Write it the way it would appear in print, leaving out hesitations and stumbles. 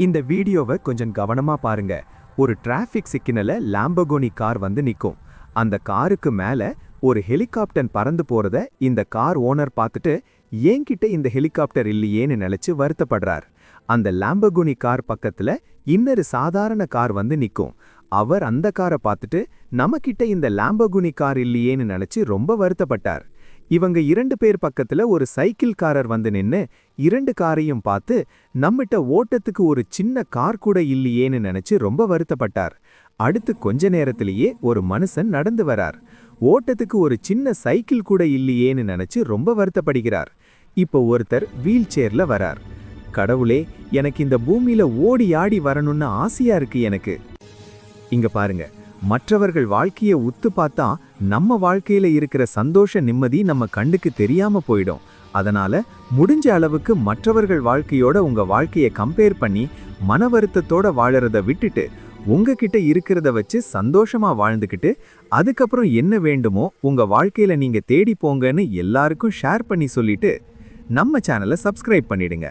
இந்த வீடியோவை கொஞ்சம் கவனமா பாருங்க. ஒரு டிராஃபிக் சிக்னல்ல லாம்பர்கினி கார் வந்து நிக்கும். அந்த காருக்கு மேல ஒரு ஹெலிகாப்டர் பறந்து போறத இந்த கார் ஓனர் பார்த்துட்டு ஏன்கிட்ட இந்த ஹெலிகாப்டர் இல்லையேன்னு நினைச்சு வருத்தப்படுறார். அந்த லாம்பர்கினி கார் பக்கத்துல இன்னொரு சாதாரண கார் வந்து நிக்கும். அவர் அந்த காரை பார்த்துட்டு நமக்கிட்ட இந்த லாம்பர்கினி கார் இல்லையேன்னு நினைச்சு ரொம்ப வருத்தப்பட்டார். இவங்க 2 பேர் பக்கத்துல ஒரு சைக்கிள்காரர் வந்து நின்னு 2 காரையும் பார்த்து நம்மிட்ட ஓட்டத்துக்கு ஒரு சின்ன கார் கூட இல்லையேன்னு நினைச்சு ரொம்ப வருத்தப்பட்டார். அடுத்து கொஞ்ச நேரத்திலேயே ஒரு மனுஷன் நடந்து வரார். ஓட்டத்துக்கு ஒரு சின்ன சைக்கிள் கூட இல்லையேன்னு நினைச்சு ரொம்ப வருத்தப்படுகிறார். இப்போ ஒருத்தர் வீல் சேர்ல வரார். கடவுளே, எனக்கு இந்த பூமியில ஓடி ஆடி வரணும்னு ஆசையா இருக்கு எனக்கு. இங்க பாருங்க, மற்றவர்கள் வாழ்க்கையை உத்து பார்த்தா நம்ம வாழ்க்கையில இருக்கிற சந்தோஷ நிம்மதி நம்ம கண்ணுக்கு தெரியாம போயிடும். அதனால முடிஞ்ச அளவுக்கு மற்றவர்கள் வாழ்க்கையோட உங்க வாழ்க்கையை கம்பேர் பண்ணி மன வருத்தத்தோட வாழறத விட்டுட்டு உங்ககிட்ட இருக்கிறத வச்சு சந்தோஷமா வாழ்ந்துக்கிட்டு அதுக்கப்புறம் என்ன வேண்டுமோ உங்க வாழ்க்கையில நீங்க தேடி போங்கன்னு எல்லாருக்கும் ஷேர் பண்ணி சொல்லிட்டு நம்ம சேனலை சப்ஸ்கிரைப் பண்ணிடுங்க.